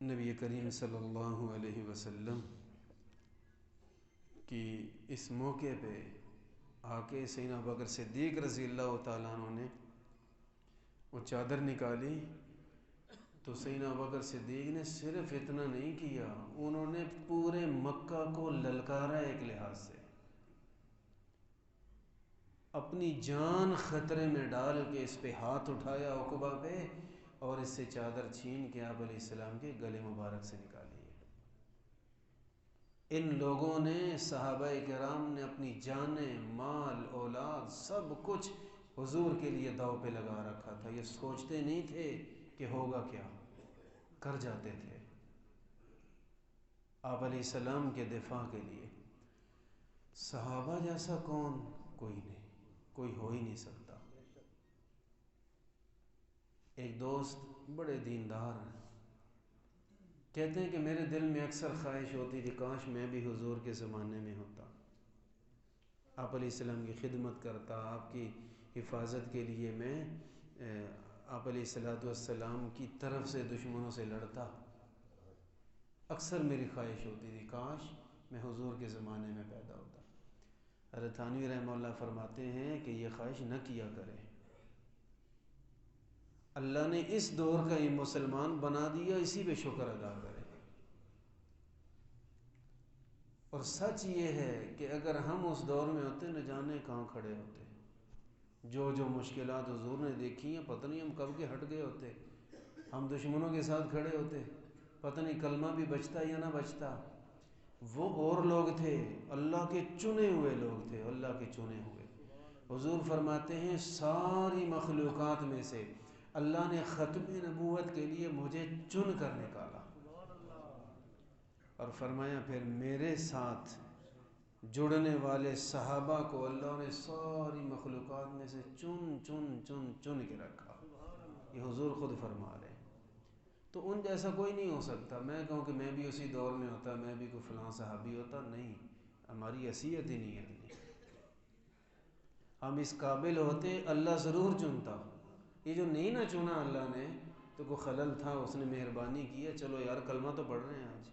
نبی کریم صلی اللہ علیہ وسلم کی اس موقع پہ آ کے سیدنا ابوبکر صدیق رضی اللہ تعالیٰ عنہ نے وہ چادر نکالی، تو سیدنا ابوبکر صدیق نے صرف اتنا نہیں کیا، انہوں نے پورے مکہ کو للکارا، ایک لحاظ سے اپنی جان خطرے میں ڈال کے اس پہ ہاتھ اٹھایا عقبہ پہ، اور اس سے چادر چھین کے آپ علیہ السلام کے گلے مبارک سے نکالی ہے۔ ان لوگوں نے، صحابہ کرام نے اپنی جانیں، مال، اولاد، سب کچھ حضور کے لیے داؤ پہ لگا رکھا تھا، یہ سوچتے نہیں تھے کہ ہوگا کیا، کر جاتے تھے آپ علیہ السلام کے دفاع کے لیے۔ صحابہ جیسا کون؟ کوئی نہیں، کوئی ہو ہی نہیں سکتا۔ ایک دوست بڑے دیندار ہیں، کہتے ہیں کہ میرے دل میں اکثر خواہش ہوتی تھی کاش میں بھی حضور کے زمانے میں ہوتا، آپ علیہ السلام کی خدمت کرتا، آپ کی حفاظت کے لیے میں آپ علیہ السلام کی طرف سے دشمنوں سے لڑتا۔ اکثر میری خواہش ہوتی تھی کاش میں حضور کے زمانے میں پیدا ہوتا۔ حضرت تھانوی رحمہ اللہ فرماتے ہیں کہ یہ خواہش نہ کیا کرے، اللہ نے اس دور کا یہ مسلمان بنا دیا، اسی پہ شکر ادا کرے۔ اور سچ یہ ہے کہ اگر ہم اس دور میں ہوتے نہ جانے کہاں کھڑے ہوتے، جو مشکلات حضور نے دیکھی ہیں پتہ نہیں ہم کب کے ہٹ گئے ہوتے، ہم دشمنوں کے ساتھ کھڑے ہوتے، پتہ نہیں کلمہ بھی بچتا یا نہ بچتا۔ وہ اور لوگ تھے، اللہ کے چنے ہوئے لوگ تھے، اللہ کے چنے ہوئے۔ حضور فرماتے ہیں ساری مخلوقات میں سے اللہ نے ختم نبوت کے لیے مجھے چن کر نکالا، اور فرمایا پھر میرے ساتھ جڑنے والے صحابہ کو اللہ نے ساری مخلوقات میں سے چن چن چن چن کے رکھا۔ یہ حضور خود فرما رہے ہیں۔ تو ان جیسا کوئی نہیں ہو سکتا۔ میں کہوں کہ میں بھی اسی دور میں ہوتا، میں بھی کوئی فلاں صحابی ہوتا، نہیں، ہماری حیثیت ہی نہیں ہے اتنی۔ ہم اس قابل ہوتے اللہ ضرور چنتا۔ یہ جو نہیں نہ چنا اللہ نے تو کوئی خلل تھا، اس نے مہربانی کی ہے، چلو یار کلمہ تو پڑھ رہے ہیں آج۔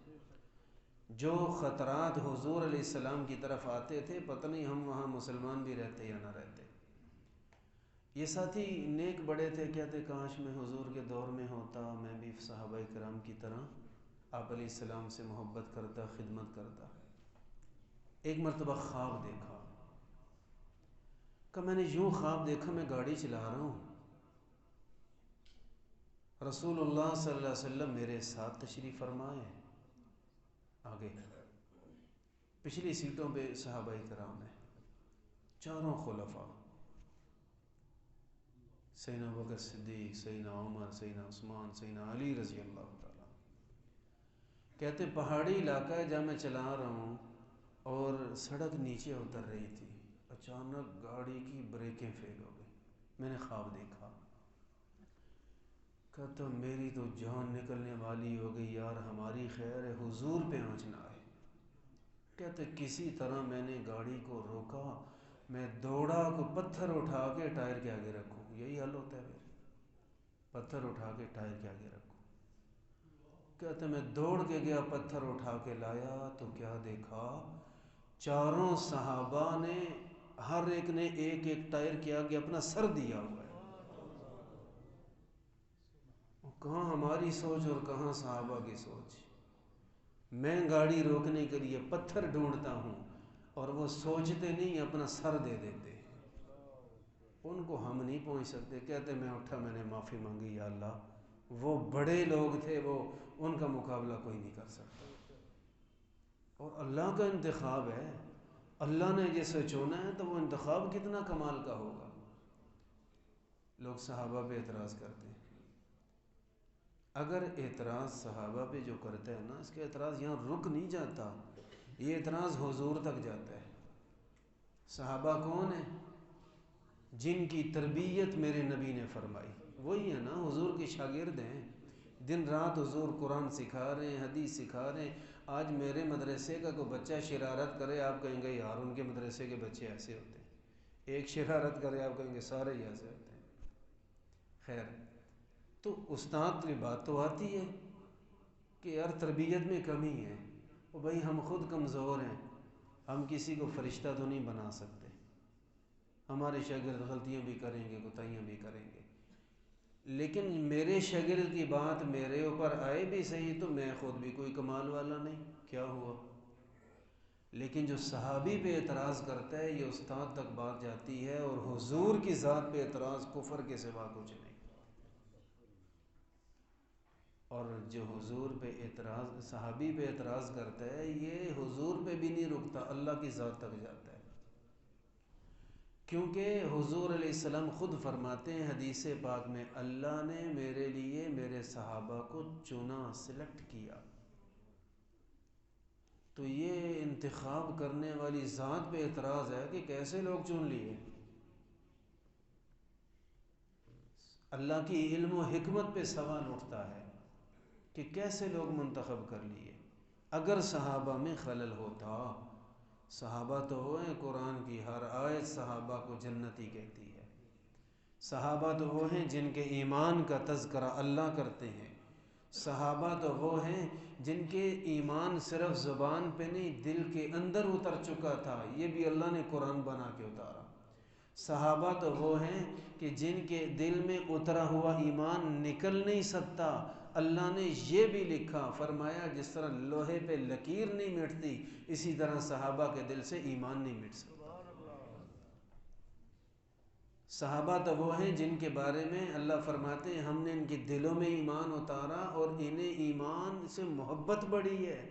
جو خطرات حضور علیہ السلام کی طرف آتے تھے پتہ نہیں ہم وہاں مسلمان بھی رہتے یا نہ رہتے۔ یہ ساتھی نیک بڑے تھے، کہتے کاش میں حضور کے دور میں ہوتا، میں بھی صحابہ کرام کی طرح آپ علیہ السلام سے محبت کرتا، خدمت کرتا۔ ایک مرتبہ خواب دیکھا کہ میں نے یوں خواب دیکھا میں گاڑی چلا رہا ہوں، رسول اللہ صلی اللہ علیہ وسلم میرے ساتھ تشریف فرمائے، آگے پچھلی سیٹوں پہ صحابہ کرام ہیں، چاروں خلفاء، سیدنا ابوبکر صدیق، سیدنا عمر، سیدنا عثمان، سیدنا علی رضی اللہ تعالیٰ۔ کہتے پہاڑی علاقہ ہے جہاں میں چلا رہا ہوں اور سڑک نیچے اتر رہی تھی، اچانک گاڑی کی بریکیں فیل ہو گئی، میں نے خواب دیکھا، کہتا میری تو جان نکلنے والی ہو گئی یار، ہماری خیر ہے حضور پہ آنچ نہ آئے۔ کہتے کسی طرح میں نے گاڑی کو روکا، میں دوڑا کو پتھر اٹھا کے ٹائر کے آگے رکھوں، یہی حل ہوتا ہے پھر، پتھر اٹھا کے ٹائر کے آگے رکھوں۔ کہتے میں دوڑ کے گیا، پتھر اٹھا کے لایا تو کیا دیکھا، چاروں صحابہ نے ہر ایک نے ایک ایک ٹائر کے آگے اپنا سر دیا ہوا ہے۔ کہاں ہماری سوچ اور کہاں صحابہ کی سوچ۔ میں گاڑی روکنے کے لیے پتھر ڈھونڈتا ہوں اور وہ سوچتے نہیں اپنا سر دے دیتے۔ ان کو ہم نہیں پہنچ سکتے۔ کہتے میں اٹھا، میں نے معافی مانگی، یا اللہ وہ بڑے لوگ تھے، وہ ان کا مقابلہ کوئی نہیں کر سکتا۔ اور اللہ کا انتخاب ہے، اللہ نے جسے چنا ہے تو وہ انتخاب کتنا کمال کا ہوگا۔ لوگ صحابہ پہ اعتراض کرتے ہیں، اگر اعتراض صحابہ پہ جو کرتا ہے نا، اس کا اعتراض یہاں رک نہیں جاتا، یہ اعتراض حضور تک جاتا ہے۔ صحابہ کون ہیں؟ جن کی تربیت میرے نبی نے فرمائی، وہی ہے نا حضور کے شاگرد ہیں، دن رات حضور قرآن سکھا رہے ہیں، حدیث سکھا رہے ہیں۔ آج میرے مدرسے کا کوئی بچہ شرارت کرے، آپ کہیں گے یار ان کے مدرسے کے بچے ایسے ہوتے ہیں، ایک شرارت کرے آپ کہیں گے سارے ہی ایسے ہوتے ہیں۔ خیر، تو استاد کی بات تو آتی ہے کہ یار تربیت میں کمی ہے، اور بھائی ہم خود کمزور ہیں، ہم کسی کو فرشتہ تو نہیں بنا سکتے، ہمارے شاگرد غلطیاں بھی کریں گے، کوتاہیاں بھی کریں گے، لیکن میرے شاگرد کی بات میرے اوپر آئے بھی صحیح تو میں خود بھی کوئی کمال والا نہیں، کیا ہوا؟ لیکن جو صحابی پہ اعتراض کرتا ہے یہ استاد تک بات جاتی ہے، اور حضور کی ذات پہ اعتراض کفر کے سوا کچھ نہیں۔ اور جو حضور پہ اعتراض، صحابی پہ اعتراض کرتا ہے، یہ حضور پہ بھی نہیں رکتا، اللہ کی ذات تک جاتا ہے۔ کیونکہ حضور علیہ السلام خود فرماتے ہیں حدیث پاک میں، اللہ نے میرے لیے میرے صحابہ کو چنا، سلیکٹ کیا۔ تو یہ انتخاب کرنے والی ذات پہ اعتراض ہے کہ کیسے لوگ چن لیے۔ اللہ کی علم و حکمت پہ سوال اٹھتا ہے کہ کیسے لوگ منتخب کر لیے۔ اگر صحابہ میں خلل ہوتا، صحابہ تو وہ ہیں قرآن کی ہر آیت صحابہ کو جنتی کہتی ہے، صحابہ تو وہ ہیں جن کے ایمان کا تذکرہ اللہ کرتے ہیں، صحابہ تو وہ ہیں جن کے ایمان صرف زبان پہ نہیں دل کے اندر اتر چکا تھا، یہ بھی اللہ نے قرآن بنا کے اتارا۔ صحابہ تو وہ ہیں کہ جن کے دل میں اترا ہوا ایمان نکل نہیں سکتا، اللہ نے یہ بھی لکھا، فرمایا جس طرح لوہے پہ لکیر نہیں مٹتی اسی طرح صحابہ کے دل سے ایمان نہیں مٹ سکتا۔ صحابہ تو وہ ہیں جن کے بارے میں اللہ فرماتے ہیں ہم نے ان کے دلوں میں ایمان اتارا اور انہیں ایمان سے محبت بڑھی ہے۔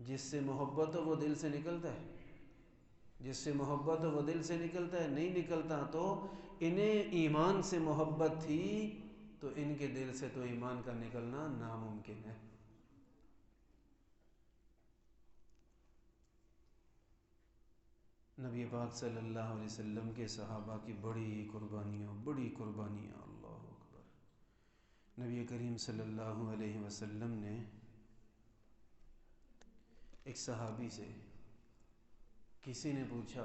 جس سے محبت ہو وہ دل سے نکلتا ہے، جس سے محبت ہو وہ دل سے نکلتا ہے، نہیں نکلتا۔ تو انہیں ایمان سے محبت تھی تو ان کے دل سے تو ایمان کا نکلنا ناممکن ہے۔ نبی پاک صلی اللہ علیہ وسلم کے صحابہ کی بڑی قربانیاں اللہ اکبر۔ نبی کریم صلی اللہ علیہ وسلم نے ایک صحابی سے کسی نے پوچھا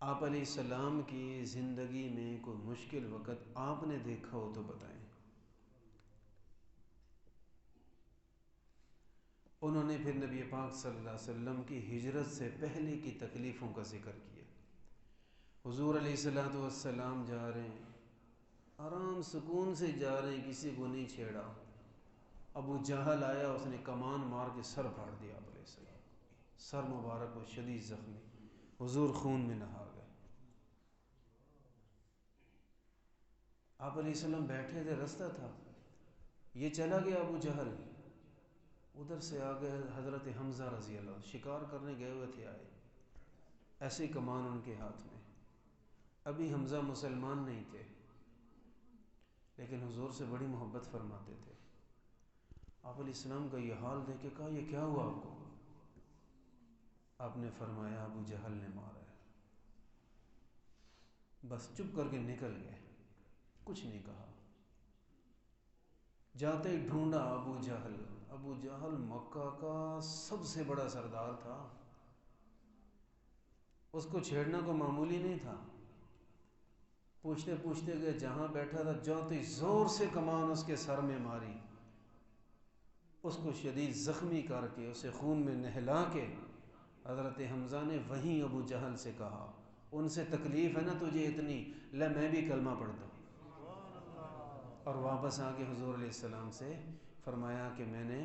آپ علیہ السلام کی زندگی میں کوئی مشکل وقت آپ نے دیکھا ہو تو بتائیں۔ انہوں نے پھر نبی پاک صلی اللہ علیہ وسلم کی ہجرت سے پہلے کی تکلیفوں کا ذکر کیا۔ حضور علیہ السلام جا رہے ہیں، آرام سکون سے جا رہے ہیں، کسی کو نہیں چھیڑا۔ ابو جہل آیا، اس نے کمان مار کے سر پھاڑ دیا آپ علیہ السلام، سر مبارک کو شدید زخمی، حضور خون میں نہا گئے۔ آپ علیہ السلام بیٹھے تھے، رستہ تھا، یہ چلا گیا ابو جہل، ادھر سے آ گئے حضرت حمزہ رضی اللہ عنہ، شکار کرنے گئے ہوئے تھے، آئے ایسے کمان ان کے ہاتھ میں۔ ابھی حمزہ مسلمان نہیں تھے لیکن حضور سے بڑی محبت فرماتے تھے۔ آپ علیہ السلام کا یہ حال دیکھ کے کہا یہ کیا ہوا آپ کو؟ آپ نے فرمایا ابو جہل نے مارا ہے۔ بس چپ کر کے نکل گئے، کچھ نہیں کہا۔ جاتے ہی ڈھونڈا ابو جہل، ابو جہل مکہ کا سب سے بڑا سردار تھا، اس کو چھیڑنا کو معمولی نہیں تھا۔ پوچھتے پوچھتے گئے، جہاں بیٹھا تھا جاتے زور سے کمان اس کے سر میں ماری، اس کو شدید زخمی کر کے اسے خون میں نہلا کے حضرت حمزہ نے وہیں ابو جہل سے کہا ان سے تکلیف ہے نا تجھے اتنی، لے میں بھی کلمہ پڑھتا ہوں۔ اور واپس آ کے حضور علیہ السلام سے فرمایا کہ میں نے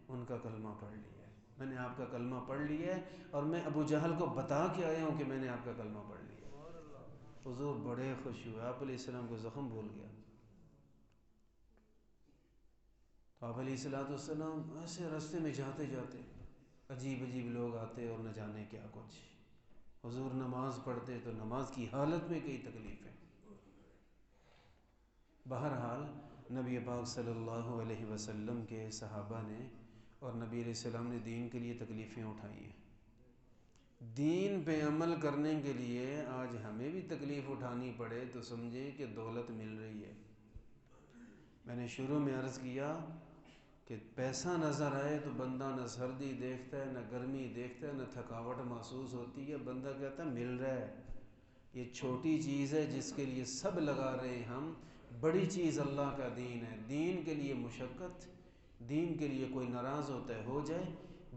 ان کا کلمہ پڑھ لیا ہے، میں نے آپ کا کلمہ پڑھ لیا ہے اور میں ابو جہل کو بتا کے آیا ہوں کہ میں نے آپ کا کلمہ پڑھ لیا ہے۔ حضور بڑے خوش ہوئے، آپ علیہ السلام کو زخم بھول گیا۔ تو آپ علیہ السلام ایسے راستے میں جاتے جاتے عجیب عجیب لوگ آتے اور نہ جانے کیا کچھ، حضور نماز پڑھتے تو نماز کی حالت میں کئی تکلیفیں۔ بہرحال نبی پاک صلی اللہ علیہ وسلم کے صحابہ نے اور نبی علیہ السلام نے دین کے لیے تکلیفیں اٹھائی ہیں۔ دین پہ عمل کرنے کے لیے آج ہمیں بھی تکلیف اٹھانی پڑے تو سمجھیں کہ دولت مل رہی ہے۔ میں نے شروع میں عرض کیا کہ پیسہ نظر آئے تو بندہ نہ سردی دیکھتا ہے نہ گرمی دیکھتا ہے نہ تھکاوٹ محسوس ہوتی ہے، بندہ کہتا ہے مل رہا ہے، یہ چھوٹی چیز ہے جس کے لیے سب لگا رہے ہم، بڑی چیز اللہ کا دین ہے۔ دین کے لیے مشقت، دین کے لیے کوئی ناراض ہوتا ہے ہو جائے،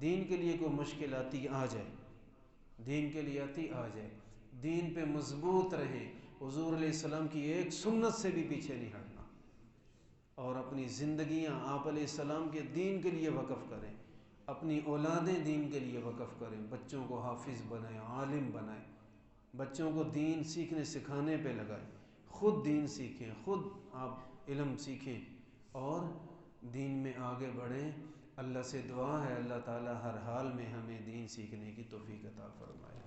دین کے لیے کوئی مشکل آتی آ جائے، دین کے لیے آتی آ جائے، دین پہ مضبوط رہے، حضور علیہ السلام کی ایک سنت سے بھی پیچھے نہیں ہٹنا، اور اپنی زندگیاں آپ علیہ السلام کے دین کے لیے وقف کریں، اپنی اولادیں دین کے لیے وقف کریں، بچوں کو حافظ بنائیں، عالم بنائیں، بچوں کو دین سیکھنے سکھانے پہ لگائیں، خود دین سیکھیں، خود آپ علم سیکھیں اور دین میں آگے بڑھیں۔ اللہ سے دعا ہے اللہ تعالی ہر حال میں ہمیں دین سیکھنے کی توفیق عطا فرمائے۔